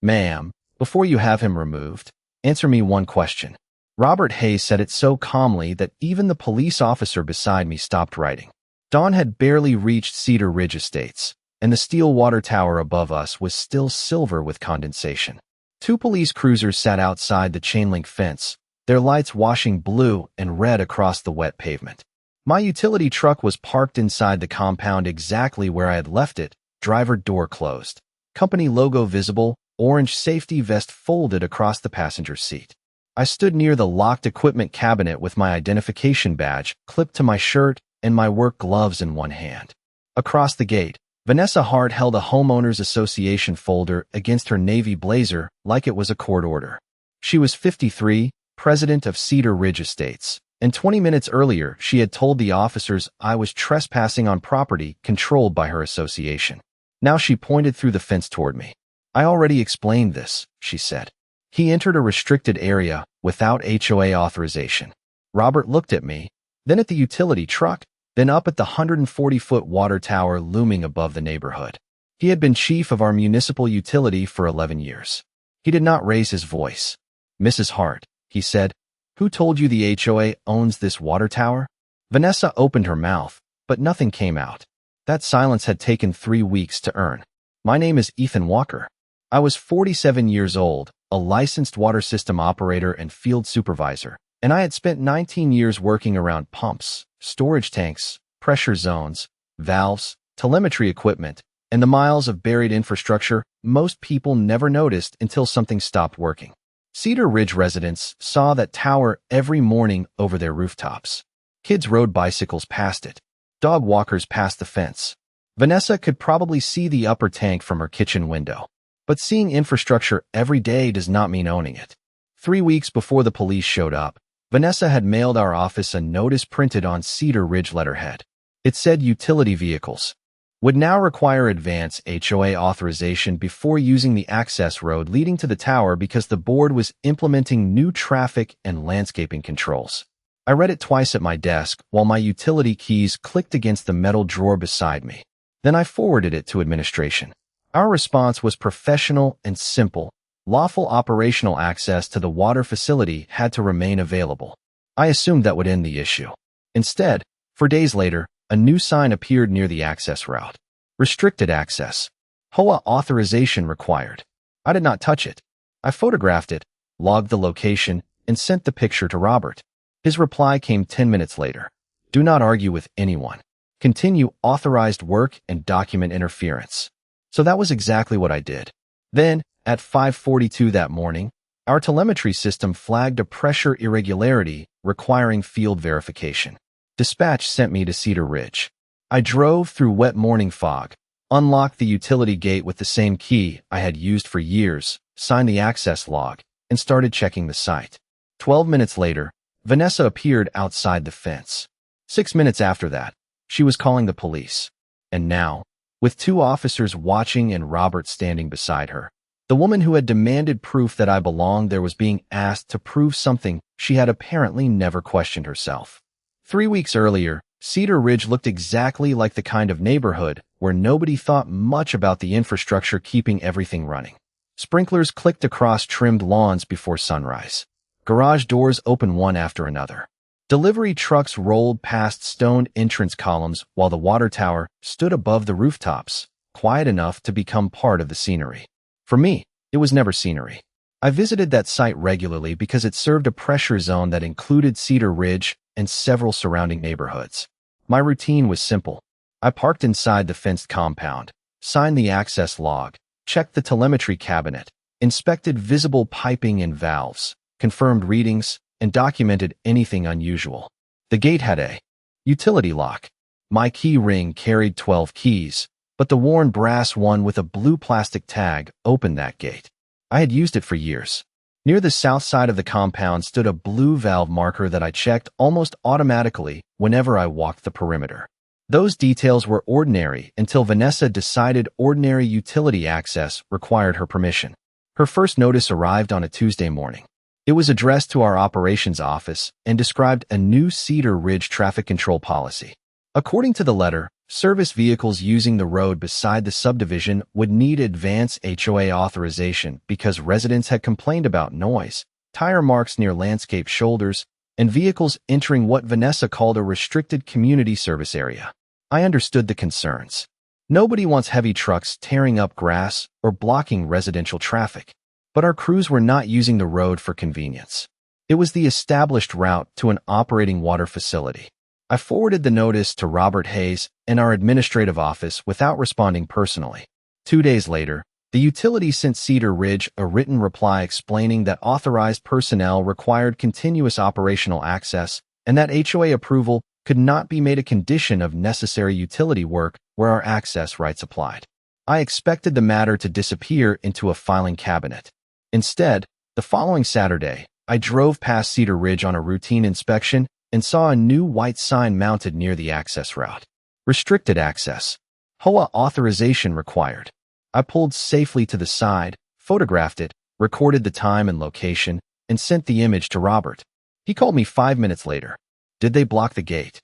Ma'am, before you have him removed, answer me one question. Robert Hayes said it so calmly that even the police officer beside me stopped writing. Dawn had barely reached Cedar Ridge Estates, and the steel water tower above us was still silver with condensation. Two police cruisers sat outside the chain-link fence, their lights washing blue and red across the wet pavement. My utility truck was parked inside the compound exactly where I had left it, driver door closed. Company logo visible, orange safety vest folded across the passenger seat. I stood near the locked equipment cabinet with my identification badge clipped to my shirt and my work gloves in one hand. Across the gate, Vanessa Hart held a homeowners association folder against her navy blazer like it was a court order. She was 53, president of Cedar Ridge Estates, and 20 minutes earlier she had told the officers I was trespassing on property controlled by her association. Now she pointed through the fence toward me. I already explained this, she said. He entered a restricted area without HOA authorization. Robert looked at me, then at the utility truck, then up at the 140-foot water tower looming above the neighborhood. He had been chief of our municipal utility for 11 years. He did not raise his voice. Mrs. Hart, he said, who told you the HOA owns this water tower? Vanessa opened her mouth, but nothing came out. That silence had taken 3 weeks to earn. My name is Ethan Walker. I was 47 years old, a licensed water system operator and field supervisor, and I had spent 19 years working around pumps, storage tanks, pressure zones, valves, telemetry equipment, and the miles of buried infrastructure most people never noticed until something stopped working. Cedar Ridge residents saw that tower every morning over their rooftops. Kids rode bicycles past it. Dog walkers passed the fence. Vanessa could probably see the upper tank from her kitchen window. But seeing infrastructure every day does not mean owning it. 3 weeks before the police showed up, Vanessa had mailed our office a notice printed on Cedar Ridge letterhead. It said utility vehicles would now require advance HOA authorization before using the access road leading to the tower because the board was implementing new traffic and landscaping controls. I read it twice at my desk while my utility keys clicked against the metal drawer beside me. Then I forwarded it to administration. Our response was professional and simple. Lawful operational access to the water facility had to remain available. I assumed that would end the issue. Instead, 4 days later, a new sign appeared near the access route. Restricted access. HOA authorization required. I did not touch it. I photographed it, logged the location, and sent the picture to Robert. His reply came 10 minutes later. Do not argue with anyone. Continue authorized work and document interference. So that was exactly what I did. Then, at 5:42 that morning, our telemetry system flagged a pressure irregularity requiring field verification. Dispatch sent me to Cedar Ridge. I drove through wet morning fog, unlocked the utility gate with the same key I had used for years, signed the access log, and started checking the site. 12 minutes later, Vanessa appeared outside the fence. 6 minutes after that, she was calling the police. And now, with 2 officers watching and Robert standing beside her, the woman who had demanded proof that I belonged there was being asked to prove something she had apparently never questioned herself. 3 weeks earlier, Cedar Ridge looked exactly like the kind of neighborhood where nobody thought much about the infrastructure keeping everything running. Sprinklers clicked across trimmed lawns before sunrise. Garage doors opened one after another. Delivery trucks rolled past stone entrance columns while the water tower stood above the rooftops, quiet enough to become part of the scenery. For me, it was never scenery. I visited that site regularly because it served a pressure zone that included Cedar Ridge and several surrounding neighborhoods. My routine was simple. I parked inside the fenced compound, signed the access log, checked the telemetry cabinet, inspected visible piping and valves, confirmed readings, and documented anything unusual. The gate had a utility lock. My key ring carried 12 keys, but the worn brass one with a blue plastic tag opened that gate. I had used it for years. Near the south side of the compound stood a blue valve marker that I checked almost automatically whenever I walked the perimeter. Those details were ordinary until Vanessa decided ordinary utility access required her permission. Her first notice arrived on a Tuesday morning. It was addressed to our operations office and described a new Cedar Ridge traffic control policy. According to the letter, Service vehicles using the road beside the subdivision would need advance HOA authorization because residents had complained about noise, tire marks near landscape shoulders, and vehicles entering what Vanessa called a restricted community service area. I understood the concerns. Nobody wants heavy trucks tearing up grass or blocking residential traffic. But our crews were not using the road for convenience. It was the established route to an operating water facility. I forwarded the notice to Robert Hayes in our administrative office without responding personally. 2 days later, the utility sent Cedar Ridge a written reply explaining that authorized personnel required continuous operational access and that HOA approval could not be made a condition of necessary utility work where our access rights applied. I expected the matter to disappear into a filing cabinet. Instead, the following Saturday, I drove past Cedar Ridge on a routine inspection and saw a new white sign mounted near the access route. Restricted access. HOA authorization required. I pulled safely to the side, photographed it, recorded the time and location, and sent the image to Robert. He called me 5 minutes later. Did they block the gate?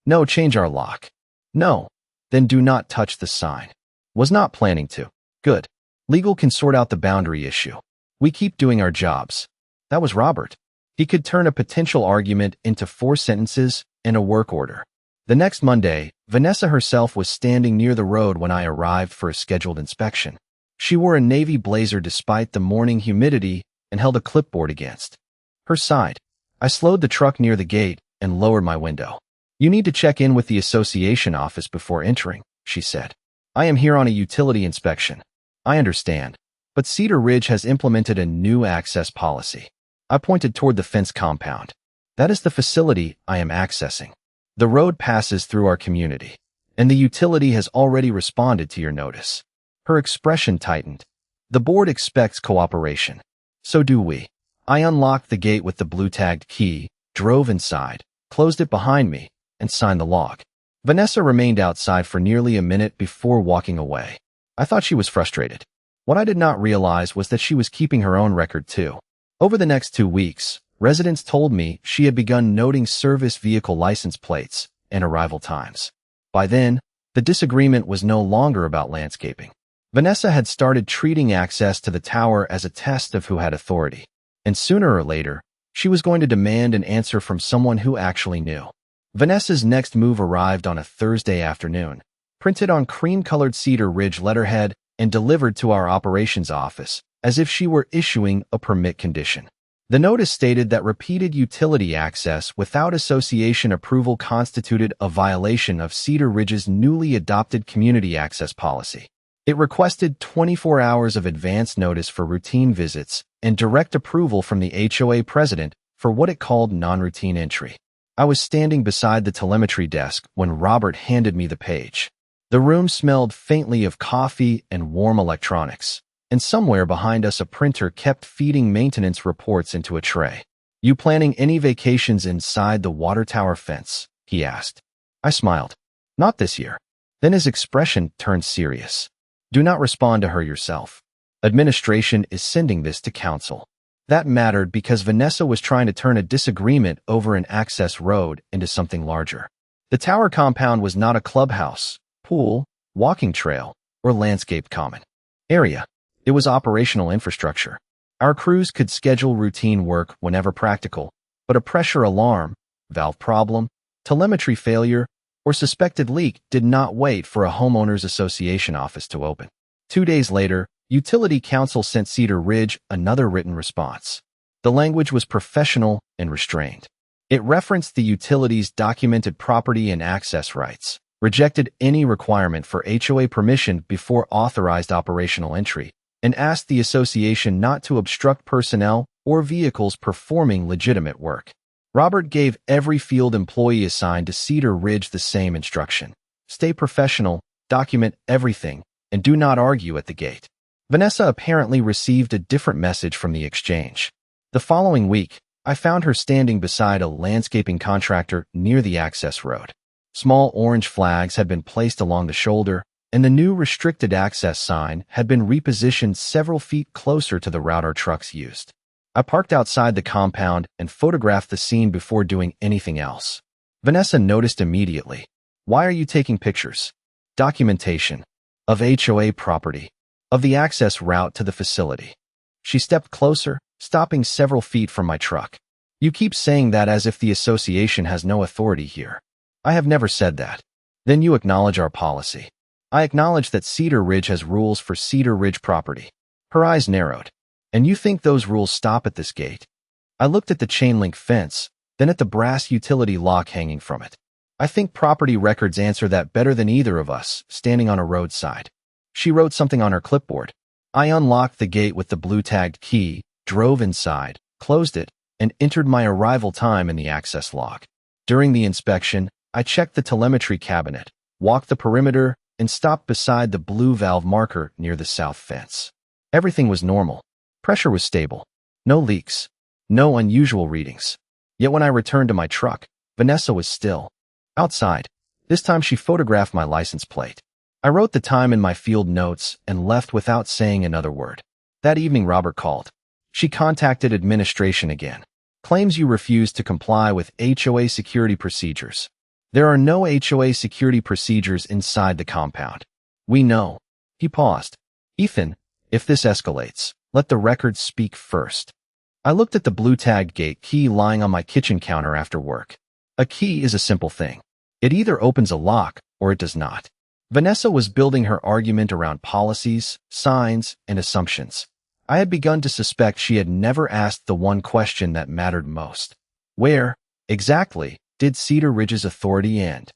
No, change our lock. No. Then do not touch the sign. Was not planning to. Good. Legal can sort out the boundary issue. We keep doing our jobs. That was Robert. He could turn a potential argument into 4 sentences and a work order. The next Monday, Vanessa herself was standing near the road when I arrived for a scheduled inspection. She wore a navy blazer despite the morning humidity and held a clipboard against her side. I slowed the truck near the gate and lowered my window. You need to check in with the association office before entering, she said. I am here on a utility inspection. I understand, but Cedar Ridge has implemented a new access policy. I pointed toward the fence compound. That is the facility I am accessing. The road passes through our community, and the utility has already responded to your notice. Her expression tightened. The board expects cooperation. So do we. I unlocked the gate with the blue-tagged key, drove inside, closed it behind me, and signed the log. Vanessa remained outside for nearly a minute before walking away. I thought she was frustrated. What I did not realize was that she was keeping her own record too. Over the next 2 weeks, residents told me she had begun noting service vehicle license plates and arrival times. By then, the disagreement was no longer about landscaping. Vanessa had started treating access to the tower as a test of who had authority, and sooner or later, she was going to demand an answer from someone who actually knew. Vanessa's next move arrived on a Thursday afternoon, printed on cream-colored Cedar Ridge letterhead and delivered to our operations office as if she were issuing a permit condition. The notice stated that repeated utility access without association approval constituted a violation of Cedar Ridge's newly adopted community access policy. It requested 24 hours of advance notice for routine visits and direct approval from the HOA president for what it called non-routine entry. I was standing beside the telemetry desk when Robert handed me the page. The room smelled faintly of coffee and warm electronics, and somewhere behind us a printer kept feeding maintenance reports into a tray. You planning any vacations inside the water tower fence? He asked. I smiled. Not this year. Then his expression turned serious. Do not respond to her yourself. Administration is sending this to council. That mattered because Vanessa was trying to turn a disagreement over an access road into something larger. The tower compound was not a clubhouse, pool, walking trail, or landscaped common area. It was operational infrastructure. Our crews could schedule routine work whenever practical, but a pressure alarm, valve problem, telemetry failure, or suspected leak did not wait for a homeowners association office to open. 2 days later, Utility Council sent Cedar Ridge another written response. The language was professional and restrained. It referenced the utility's documented property and access rights, rejected any requirement for HOA permission before authorized operational entry, and asked the association not to obstruct personnel or vehicles performing legitimate work. Robert gave every field employee assigned to Cedar Ridge the same instruction. Stay professional, document everything, and do not argue at the gate. Vanessa apparently received a different message from the exchange. The following week, I found her standing beside a landscaping contractor near the access road. Small orange flags had been placed along the shoulder, and the new restricted access sign had been repositioned several feet closer to the route our trucks used. I parked outside the compound and photographed the scene before doing anything else. Vanessa noticed immediately. Why are you taking pictures? Documentation. Of HOA property. Of the access route to the facility. She stepped closer, stopping several feet from my truck. You keep saying that as if the association has no authority here. I have never said that. Then you acknowledge our policy. I acknowledge that Cedar Ridge has rules for Cedar Ridge property. Her eyes narrowed. And you think those rules stop at this gate? I looked at the chain-link fence, then at the brass utility lock hanging from it. I think property records answer that better than either of us, standing on a roadside. She wrote something on her clipboard. I unlocked the gate with the blue-tagged key, drove inside, closed it, and entered my arrival time in the access log. During the inspection, I checked the telemetry cabinet, walked the perimeter, and stopped beside the blue valve marker near the south fence. Everything was normal. Pressure was stable. No leaks. No unusual readings. Yet when I returned to my truck, Vanessa was still outside. This time she photographed my license plate. I wrote the time in my field notes and left without saying another word. That evening Robert called. She contacted administration again. Claims you refused to comply with HOA security procedures. There are no HOA security procedures inside the compound. We know. He paused. Ethan, if this escalates, let the records speak first. I looked at the blue-tagged gate key lying on my kitchen counter after work. A key is a simple thing. It either opens a lock or it does not. Vanessa was building her argument around policies, signs, and assumptions. I had begun to suspect she had never asked the one question that mattered most. Where, exactly, did Cedar Ridge's authority end?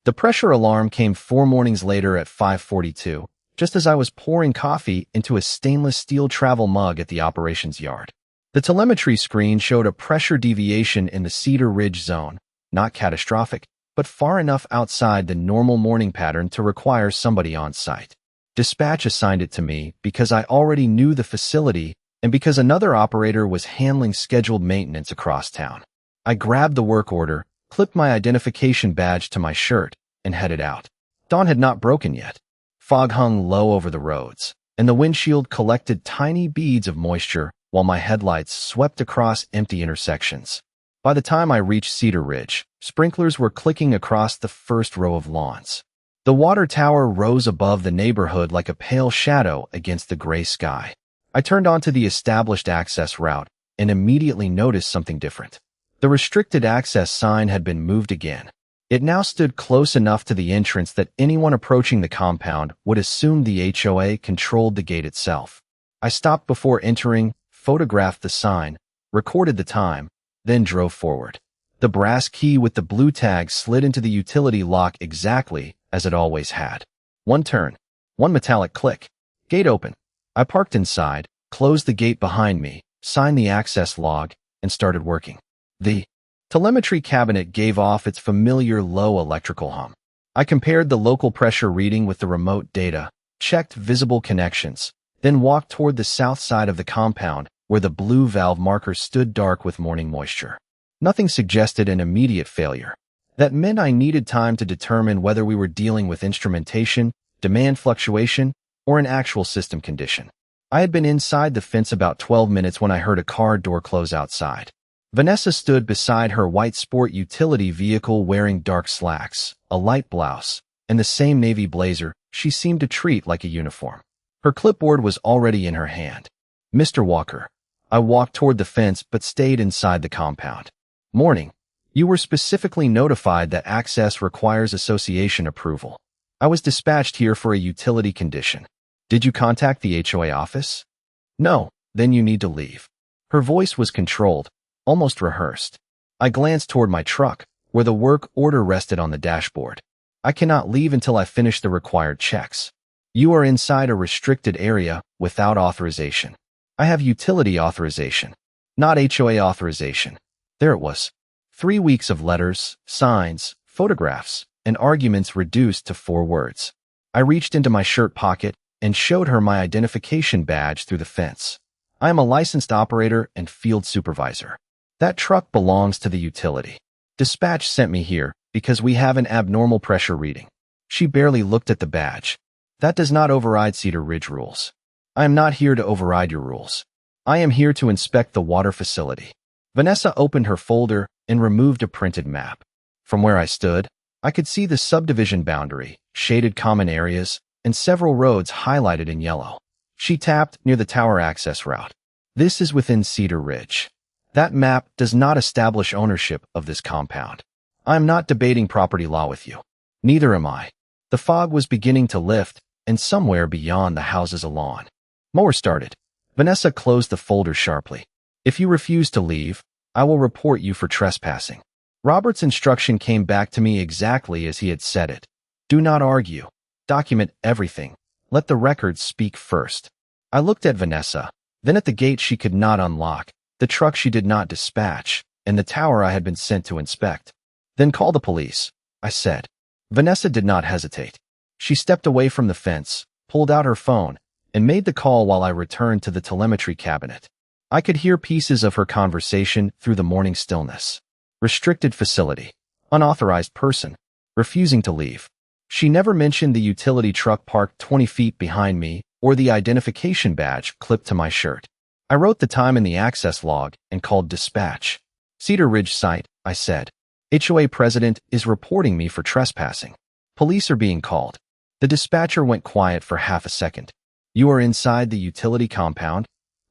The pressure alarm came 4 mornings later at 5:42, just as I was pouring coffee into a stainless steel travel mug at the operations yard. The telemetry screen showed a pressure deviation in the Cedar Ridge zone, not catastrophic, but far enough outside the normal morning pattern to require somebody on site. Dispatch assigned it to me because I already knew the facility and because another operator was handling scheduled maintenance across town. I grabbed the work order, clipped my identification badge to my shirt, and headed out. Dawn had not broken yet. Fog hung low over the roads, and the windshield collected tiny beads of moisture while my headlights swept across empty intersections. By the time I reached Cedar Ridge, sprinklers were clicking across the first row of lawns. The water tower rose above the neighborhood like a pale shadow against the gray sky. I turned onto the established access route and immediately noticed something different. The restricted access sign had been moved again. It now stood close enough to the entrance that anyone approaching the compound would assume the HOA controlled the gate itself. I stopped before entering, photographed the sign, recorded the time, then drove forward. The brass key with the blue tag slid into the utility lock exactly as it always had. One turn, one metallic click. Gate open. I parked inside, closed the gate behind me, signed the access log, and started working. The telemetry cabinet gave off its familiar low electrical hum. I compared the local pressure reading with the remote data, checked visible connections, then walked toward the south side of the compound where the blue valve marker stood dark with morning moisture. Nothing suggested an immediate failure. That meant I needed time to determine whether we were dealing with instrumentation, demand fluctuation, or an actual system condition. I had been inside the fence about 12 minutes when I heard a car door close outside. Vanessa stood beside her white sport utility vehicle wearing dark slacks, a light blouse, and the same navy blazer she seemed to treat like a uniform. Her clipboard was already in her hand. Mr. Walker. I walked toward the fence but stayed inside the compound. Morning. You were specifically notified that access requires association approval. I was dispatched here for a utility condition. Did you contact the HOA office? No, then you need to leave. Her voice was controlled, almost rehearsed. I glanced toward my truck, where the work order rested on the dashboard. I cannot leave until I finish the required checks. You are inside a restricted area without authorization. I have utility authorization, not HOA authorization. There it was. 3 weeks of letters, signs, photographs, and arguments reduced to 4 words. I reached into my shirt pocket and showed her my identification badge through the fence. I am a licensed operator and field supervisor. That truck belongs to the utility. Dispatch sent me here because we have an abnormal pressure reading. She barely looked at the badge. That does not override Cedar Ridge rules. I am not here to override your rules. I am here to inspect the water facility. Vanessa opened her folder and removed a printed map. From where I stood, I could see the subdivision boundary, shaded common areas, and several roads highlighted in yellow. She tapped near the tower access route. This is within Cedar Ridge. That map does not establish ownership of this compound. I am not debating property law with you. Neither am I. The fog was beginning to lift, and somewhere beyond the houses a lawn. Mower started. Vanessa closed the folder sharply. If you refuse to leave, I will report you for trespassing. Robert's instruction came back to me exactly as he had said it. Do not argue. Document everything. Let the records speak first. I looked at Vanessa, then at the gate she could not unlock, the truck she did not dispatch, and the tower I had been sent to inspect. Then call the police, I said. Vanessa did not hesitate. She stepped away from the fence, pulled out her phone, and made the call while I returned to the telemetry cabinet. I could hear pieces of her conversation through the morning stillness. Restricted facility. Unauthorized person. Refusing to leave. She never mentioned the utility truck parked 20 feet behind me or the identification badge clipped to my shirt. I wrote the time in the access log and called dispatch. Cedar Ridge site, I said. HOA president is reporting me for trespassing. Police are being called. The dispatcher went quiet for half a second. You are inside the utility compound?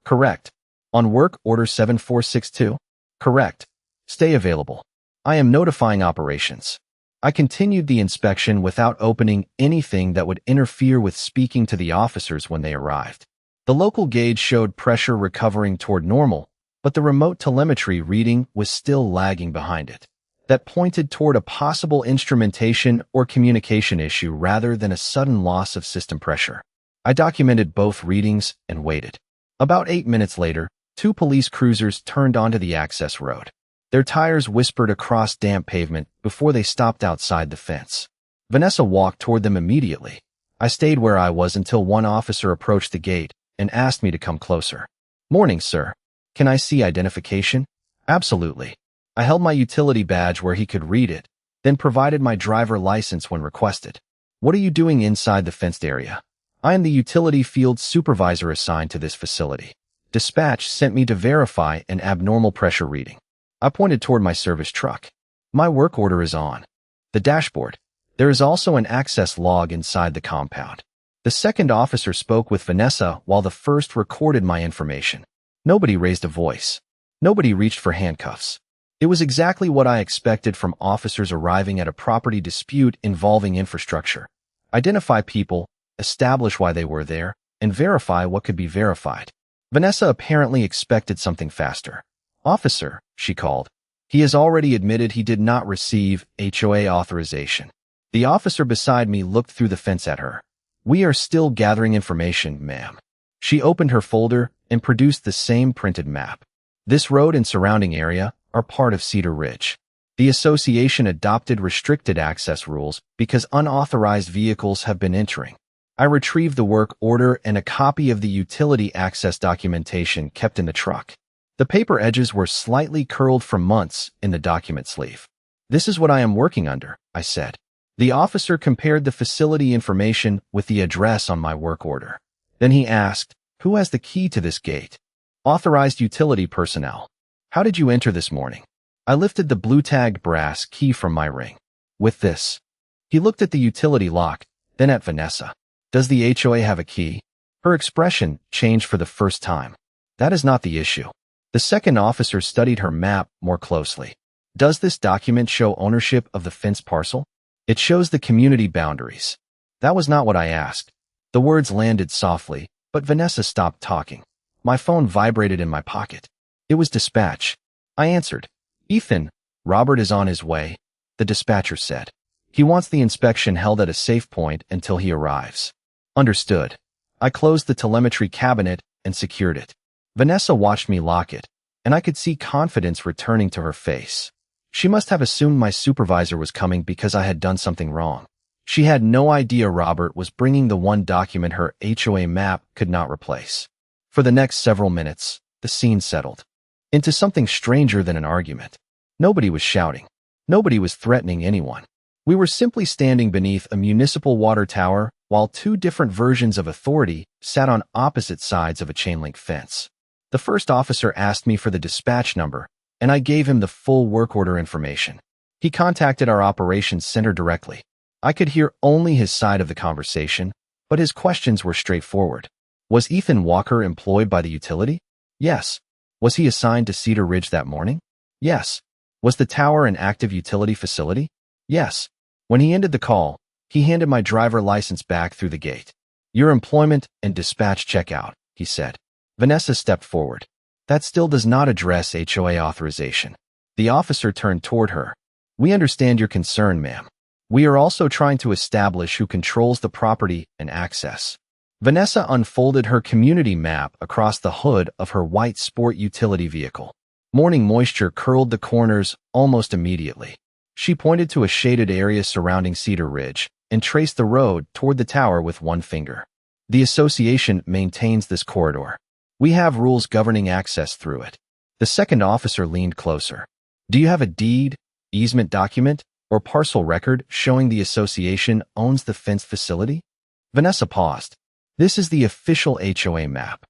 Correct. On work order 7462? Correct. Stay available. I am notifying operations. I continued the inspection without opening anything that would interfere with speaking to the officers when they arrived. The local gauge showed pressure recovering toward normal, but the remote telemetry reading was still lagging behind it. That pointed toward a possible instrumentation or communication issue rather than a sudden loss of system pressure. I documented both readings and waited. About 8 minutes later, 2 police cruisers turned onto the access road. Their tires whispered across damp pavement before they stopped outside the fence. Vanessa walked toward them immediately. I stayed where I was until one officer approached the gate and asked me to come closer. Morning, sir. Can I see identification? Absolutely. I held my utility badge where he could read it, then provided my driver license when requested. What are you doing inside the fenced area? I am the utility field supervisor assigned to this facility. Dispatch sent me to verify an abnormal pressure reading. I pointed toward my service truck. My work order is on the dashboard. There is also an access log inside the compound. The second officer spoke with Vanessa while the first recorded my information. Nobody raised a voice. Nobody reached for handcuffs. It was exactly what I expected from officers arriving at a property dispute involving infrastructure. Identify people, establish why they were there, and verify what could be verified. Vanessa apparently expected something faster. Officer, she called. He has already admitted he did not receive HOA authorization. The officer beside me looked through the fence at her. We are still gathering information, ma'am. She opened her folder and produced the same printed map. This road and surrounding area are part of Cedar Ridge. The association adopted restricted access rules because unauthorized vehicles have been entering. I retrieved the work order and a copy of the utility access documentation kept in the truck. The paper edges were slightly curled from months in the document sleeve. This is what I am working under, I said. The officer compared the facility information with the address on my work order. Then he asked, who has the key to this gate? Authorized utility personnel. How did you enter this morning? I lifted the blue-tagged brass key from my ring. With this. He looked at the utility lock, then at Vanessa. Does the HOA have a key? Her expression changed for the first time. That is not the issue. The second officer studied her map more closely. Does this document show ownership of the fenced parcel? It shows the community boundaries. That was not what I asked. The words landed softly, but Vanessa stopped talking. My phone vibrated in my pocket. It was dispatch. I answered. Ethan, Robert is on his way, the dispatcher said. He wants the inspection held at a safe point until he arrives. Understood. I closed the telemetry cabinet and secured it. Vanessa watched me lock it, and I could see confidence returning to her face. She must have assumed my supervisor was coming because I had done something wrong. She had no idea Robert was bringing the one document her HOA map could not replace. For the next several minutes, the scene settled into something stranger than an argument. Nobody was shouting. Nobody was threatening anyone. We were simply standing beneath a municipal water tower while 2 different versions of authority sat on opposite sides of a chain-link fence. The first officer asked me for the dispatch number, and I gave him the full work order information. He contacted our operations center directly. I could hear only his side of the conversation, but his questions were straightforward. Was Ethan Walker employed by the utility? Yes. Was he assigned to Cedar Ridge that morning? Yes. Was the tower an active utility facility? Yes. When he ended the call, he handed my driver license back through the gate. Your employment and dispatch checkout, he said. Vanessa stepped forward. That still does not address HOA authorization. The officer turned toward her. We understand your concern, ma'am. We are also trying to establish who controls the property and access. Vanessa unfolded her community map across the hood of her white sport utility vehicle. Morning moisture curled the corners almost immediately. She pointed to a shaded area surrounding Cedar Ridge and traced the road toward the tower with one finger. The association maintains this corridor. We have rules governing access through it. The second officer leaned closer. Do you have a deed, easement document, or parcel record showing the association owns the fenced facility? Vanessa paused. This is the official HOA map.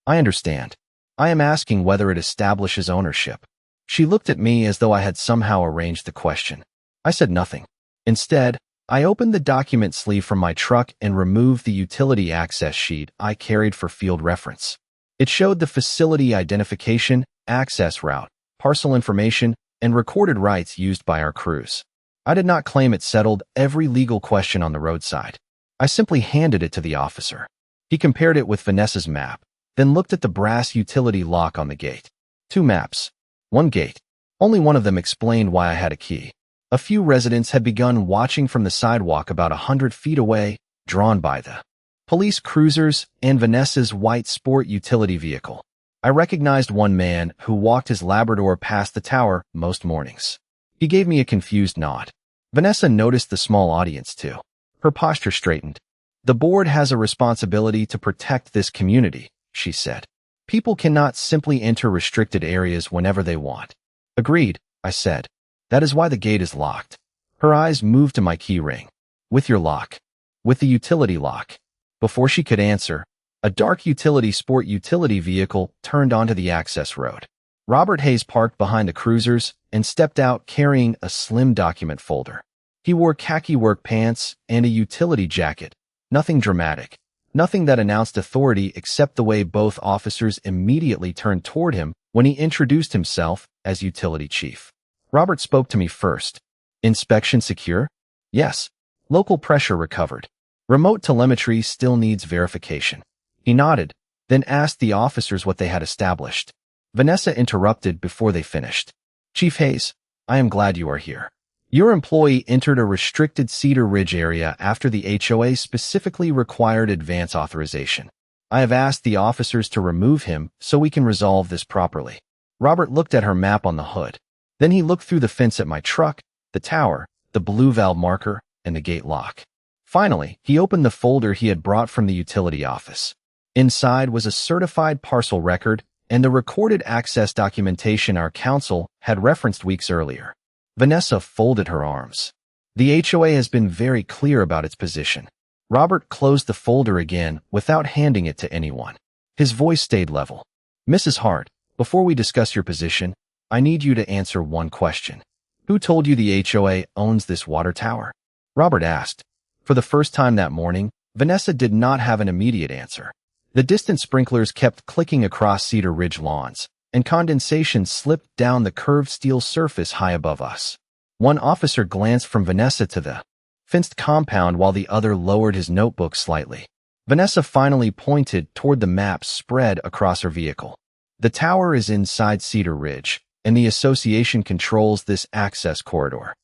I understand. I am asking whether it establishes ownership. She looked at me as though I had somehow arranged the question. I said nothing. Instead, I opened the document sleeve from my truck and removed the utility access sheet I carried for field reference. It showed the facility identification, access route, parcel information, and recorded rights used by our crews. I did not claim it settled every legal question on the roadside. I simply handed it to the officer. He compared it with Vanessa's map, then looked at the brass utility lock on the gate. 2 maps. 1 gate. Only one of them explained why I had a key. A few residents had begun watching from the sidewalk about 100 feet away, drawn by the police cruisers and Vanessa's white sport utility vehicle. I recognized one man who walked his Labrador past the tower most mornings. He gave me a confused nod. Vanessa noticed the small audience too. Her posture straightened. The board has a responsibility to protect this community, she said. People cannot simply enter restricted areas whenever they want. Agreed, I said. That is why the gate is locked. Her eyes moved to my key ring. With your lock. With the utility lock. Before she could answer, a dark sport utility vehicle turned onto the access road. Robert Hayes parked behind the cruisers and stepped out carrying a slim document folder. He wore khaki work pants and a utility jacket. Nothing dramatic. Nothing that announced authority except the way both officers immediately turned toward him when he introduced himself as utility chief. Robert spoke to me first. Inspection secure? Yes. Local pressure recovered. Remote telemetry still needs verification. He nodded, then asked the officers what they had established. Vanessa interrupted before they finished. Chief Hayes, I am glad you are here. Your employee entered a restricted Cedar Ridge area after the HOA specifically required advance authorization. I have asked the officers to remove him so we can resolve this properly. Robert looked at her map on the hood. Then he looked through the fence at my truck, the tower, the blue valve marker, and the gate lock. Finally, he opened the folder he had brought from the utility office. Inside was a certified parcel record and the recorded access documentation our counsel had referenced weeks earlier. Vanessa folded her arms. The HOA has been very clear about its position. Robert closed the folder again without handing it to anyone. His voice stayed level. Mrs. Hart, before we discuss your position, I need you to answer one question. Who told you the HOA owns this water tower? Robert asked. For the first time that morning, Vanessa did not have an immediate answer. The distant sprinklers kept clicking across Cedar Ridge lawns, and condensation slipped down the curved steel surface high above us. One officer glanced from Vanessa to the fenced compound while the other lowered his notebook slightly. Vanessa finally pointed toward the map spread across her vehicle. The tower is inside Cedar Ridge, and the association controls this access corridor.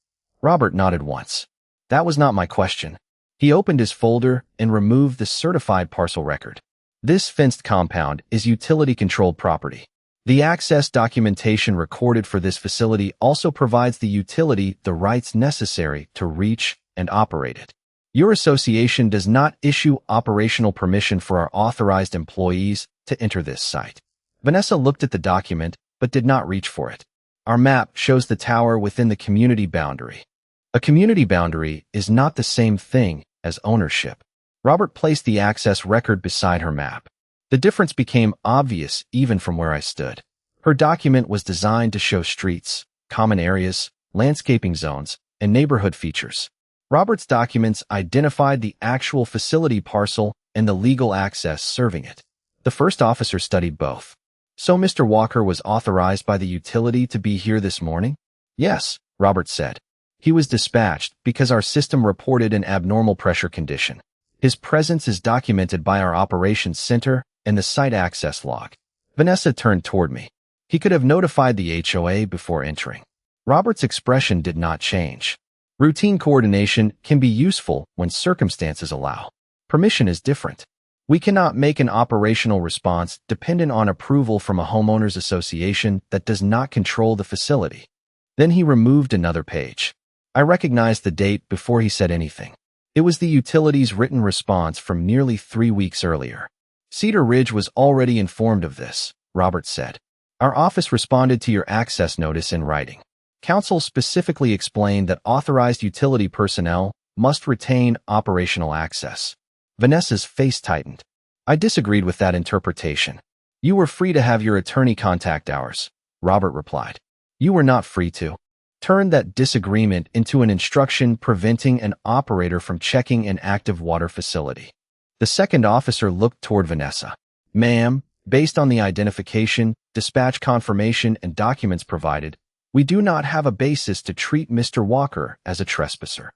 Robert nodded once. That was not my question. He opened his folder and removed the certified parcel record. This fenced compound is utility-controlled property. The access documentation recorded for this facility also provides the utility the rights necessary to reach and operate it. Your association does not issue operational permission for our authorized employees to enter this site. Vanessa looked at the document but did not reach for it. Our map shows the tower within the community boundary. A community boundary is not the same thing as ownership. Robert placed the access record beside her map. The difference became obvious even from where I stood. Her document was designed to show streets, common areas, landscaping zones, and neighborhood features. Robert's documents identified the actual facility parcel and the legal access serving it. The first officer studied both. "So Mr. Walker was authorized by the utility to be here this morning?" "Yes," Robert said. "He was dispatched because our system reported an abnormal pressure condition. His presence is documented by our operations center and the site access log." Vanessa turned toward me. "He could have notified the HOA before entering." Robert's expression did not change. Routine coordination can be useful when circumstances allow. Permission is different. We cannot make an operational response dependent on approval from a homeowners association that does not control the facility. Then he removed another page. I recognized the date before he said anything. It was the utility's written response from nearly 3 weeks earlier. "Cedar Ridge was already informed of this," Robert said. "Our office responded to your access notice in writing. Council specifically explained that authorized utility personnel must retain operational access." Vanessa's face tightened. "I disagreed with that interpretation." "You were free to have your attorney contact ours," Robert replied. "You were not free to." Turn that disagreement into an instruction preventing an operator from checking an active water facility. The second officer looked toward Vanessa. "Ma'am, based on the identification, dispatch confirmation, and documents provided, we do not have a basis to treat Mr. Walker as a trespasser."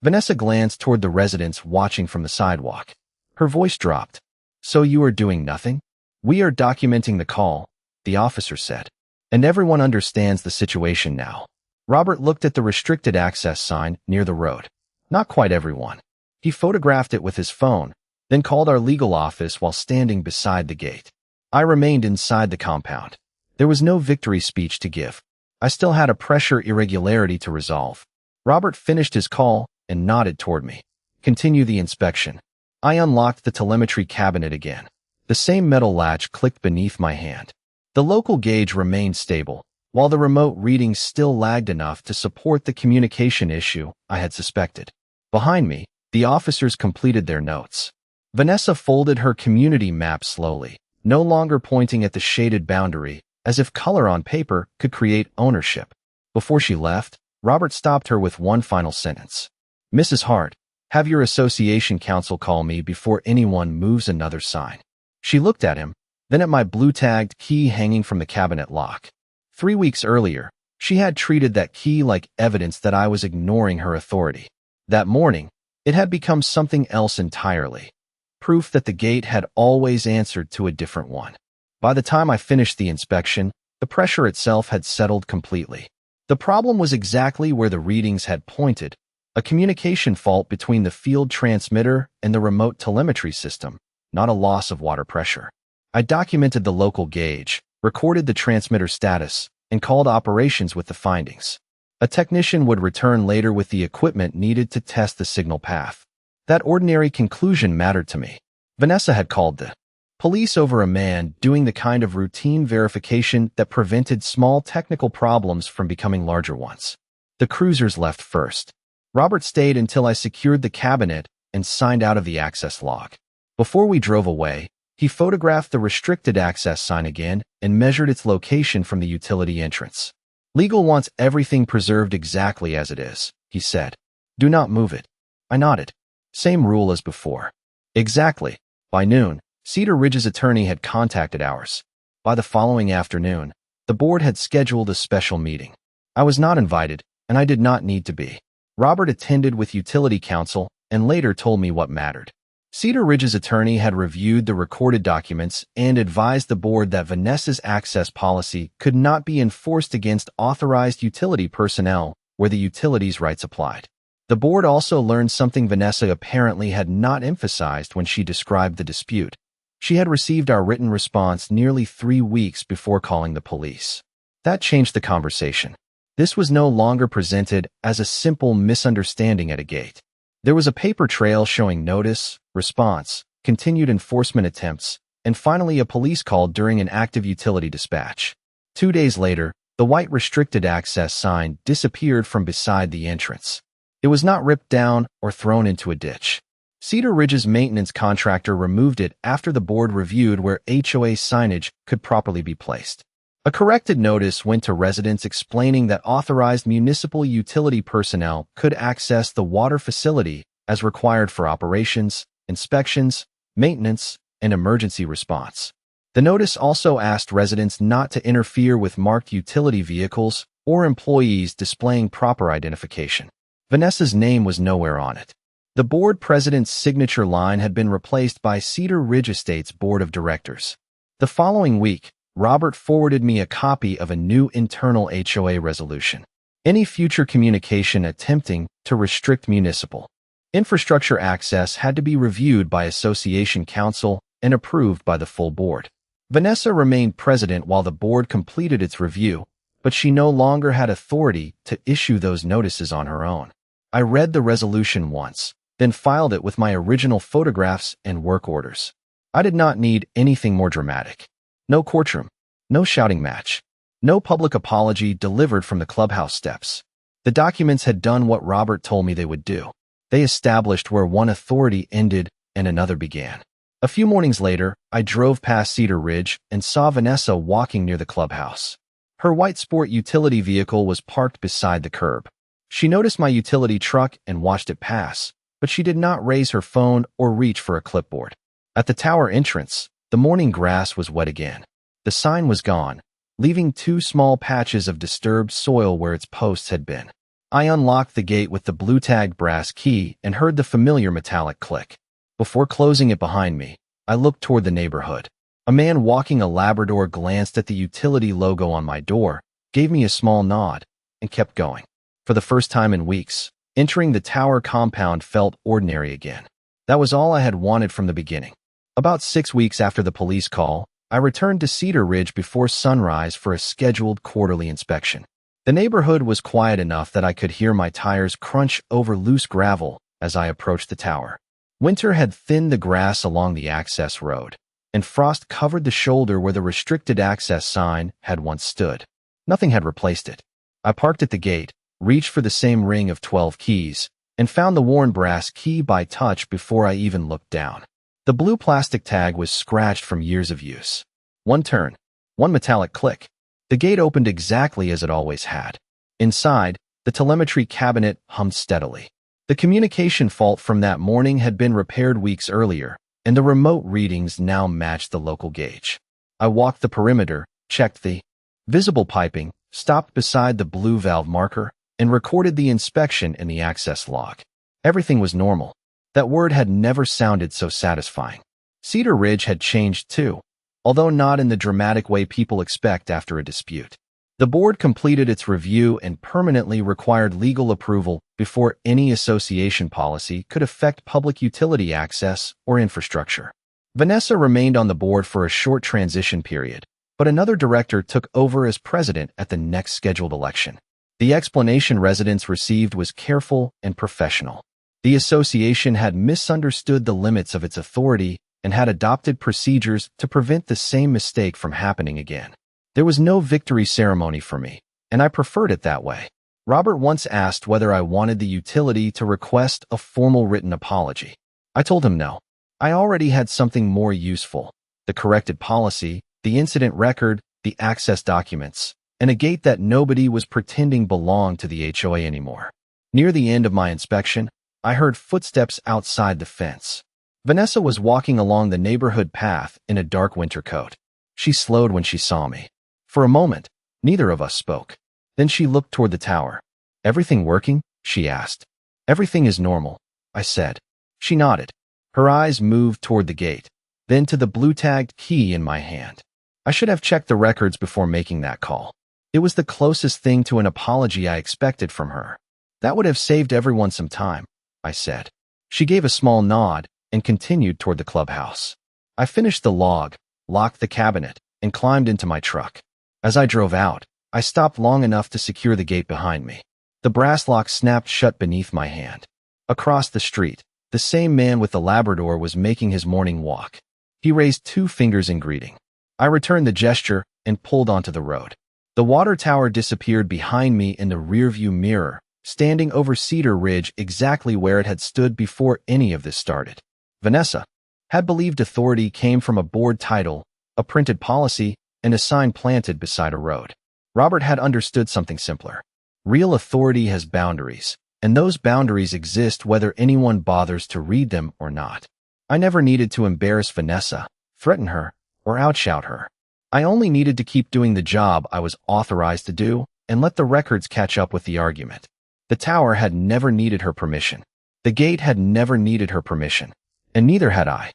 Vanessa glanced toward the residents watching from the sidewalk. Her voice dropped. "So you are doing nothing?" "We are documenting the call," the officer said. "And everyone understands the situation now." Robert looked at the restricted access sign near the road. "Not quite everyone." He photographed it with his phone, then called our legal office while standing beside the gate. I remained inside the compound. There was no victory speech to give. I still had a pressure irregularity to resolve. Robert finished his call and nodded toward me. "Continue the inspection." I unlocked the telemetry cabinet again. The same metal latch clicked beneath my hand. The local gauge remained stable, while the remote readings still lagged enough to support the communication issue I had suspected. Behind me, the officers completed their notes. Vanessa folded her community map slowly, no longer pointing at the shaded boundary, as if color on paper could create ownership. Before she left, Robert stopped her with one final sentence. "Mrs. Hart, have your association counsel call me before anyone moves another sign." She looked at him, then at my blue-tagged key hanging from the cabinet lock. 3 weeks earlier, she had treated that key like evidence that I was ignoring her authority. That morning, it had become something else entirely. Proof that the gate had always answered to a different one. By the time I finished the inspection, the pressure itself had settled completely. The problem was exactly where the readings had pointed, a communication fault between the field transmitter and the remote telemetry system, not a loss of water pressure. I documented the local gauge, recorded the transmitter status, and called operations with the findings. A technician would return later with the equipment needed to test the signal path. That ordinary conclusion mattered to me. Vanessa had called the police over a man doing the kind of routine verification that prevented small technical problems from becoming larger ones. The cruisers left first. Robert stayed until I secured the cabinet and signed out of the access log. Before we drove away, he photographed the restricted access sign again and measured its location from the utility entrance. "Legal wants everything preserved exactly as it is," he said. "Do not move it." I nodded. "Same rule as before." "Exactly." By noon, Cedar Ridge's attorney had contacted ours. By the following afternoon, the board had scheduled a special meeting. I was not invited, and I did not need to be. Robert attended with utility counsel and later told me what mattered. Cedar Ridge's attorney had reviewed the recorded documents and advised the board that Vanessa's access policy could not be enforced against authorized utility personnel where the utilities' rights applied. The board also learned something Vanessa apparently had not emphasized when she described the dispute. She had received our written response nearly 3 weeks before calling the police. That changed the conversation. This was no longer presented as a simple misunderstanding at a gate. There was a paper trail showing notice, response, continued enforcement attempts, and finally a police call during an active utility dispatch. 2 days later, the white restricted access sign disappeared from beside the entrance. It was not ripped down or thrown into a ditch. Cedar Ridge's maintenance contractor removed it after the board reviewed where HOA signage could properly be placed. A corrected notice went to residents explaining that authorized municipal utility personnel could access the water facility as required for operations, inspections, maintenance, and emergency response. The notice also asked residents not to interfere with marked utility vehicles or employees displaying proper identification. Vanessa's name was nowhere on it. The board president's signature line had been replaced by Cedar Ridge Estates Board of Directors. The following week, Robert forwarded me a copy of a new internal HOA resolution. Any future communication attempting to restrict municipal infrastructure access had to be reviewed by Association Council and approved by the full board. Vanessa remained president while the board completed its review, but she no longer had authority to issue those notices on her own. I read the resolution once, then filed it with my original photographs and work orders. I did not need anything more dramatic. No courtroom, no shouting match, no public apology delivered from the clubhouse steps. The documents had done what Robert told me they would do. They established where one authority ended and another began. A few mornings later, I drove past Cedar Ridge and saw Vanessa walking near the clubhouse. Her white sport utility vehicle was parked beside the curb. She noticed my utility truck and watched it pass, but she did not raise her phone or reach for a clipboard. At the tower entrance, the morning grass was wet again. The sign was gone, leaving 2 small patches of disturbed soil where its posts had been. I unlocked the gate with the blue-tagged brass key and heard the familiar metallic click. Before closing it behind me, I looked toward the neighborhood. A man walking a Labrador glanced at the utility logo on my door, gave me a small nod, and kept going. For the first time in weeks, entering the tower compound felt ordinary again. That was all I had wanted from the beginning. About 6 weeks after the police call, I returned to Cedar Ridge before sunrise for a scheduled quarterly inspection. The neighborhood was quiet enough that I could hear my tires crunch over loose gravel as I approached the tower. Winter had thinned the grass along the access road, and frost covered the shoulder where the restricted access sign had once stood. Nothing had replaced it. I parked at the gate, reached for the same ring of 12 keys, and found the worn brass key by touch before I even looked down. The blue plastic tag was scratched from years of use. One turn, one metallic click. The gate opened exactly as it always had. Inside, the telemetry cabinet hummed steadily. The communication fault from that morning had been repaired weeks earlier, and the remote readings now matched the local gauge. I walked the perimeter, checked the visible piping, stopped beside the blue valve marker, and recorded the inspection in the access log. Everything was normal. That word had never sounded so satisfying. Cedar Ridge had changed too, although not in the dramatic way people expect after a dispute. The board completed its review and permanently required legal approval before any association policy could affect public utility access or infrastructure. Vanessa remained on the board for a short transition period, but another director took over as president at the next scheduled election. The explanation residents received was careful and professional. The association had misunderstood the limits of its authority and had adopted procedures to prevent the same mistake from happening again. There was no victory ceremony for me, and I preferred it that way. Robert once asked whether I wanted the utility to request a formal written apology. I told him no. I already had something more useful: the corrected policy, the incident record, the access documents, and a gate that nobody was pretending belonged to the HOA anymore. Near the end of my inspection, I heard footsteps outside the fence. Vanessa was walking along the neighborhood path in a dark winter coat. She slowed when she saw me. For a moment, neither of us spoke. Then she looked toward the tower. "Everything working?" she asked. "Everything is normal," I said. She nodded. Her eyes moved toward the gate, then to the blue-tagged key in my hand. I should have checked the records before making that call. It was the closest thing to an apology I expected from her. "That would have saved everyone some time," I said. She gave a small nod and continued toward the clubhouse. I finished the log, locked the cabinet, and climbed into my truck. As I drove out, I stopped long enough to secure the gate behind me. The brass lock snapped shut beneath my hand. Across the street, the same man with the Labrador was making his morning walk. He raised 2 fingers in greeting. I returned the gesture and pulled onto the road. The water tower disappeared behind me in the rearview mirror, standing over Cedar Ridge exactly where it had stood before any of this started. Vanessa had believed authority came from a board title, a printed policy, and a sign planted beside a road. Robert had understood something simpler. Real authority has boundaries, and those boundaries exist whether anyone bothers to read them or not. I never needed to embarrass Vanessa, threaten her, or outshout her. I only needed to keep doing the job I was authorized to do and let the records catch up with the argument. The tower had never needed her permission. The gate had never needed her permission, and neither had I.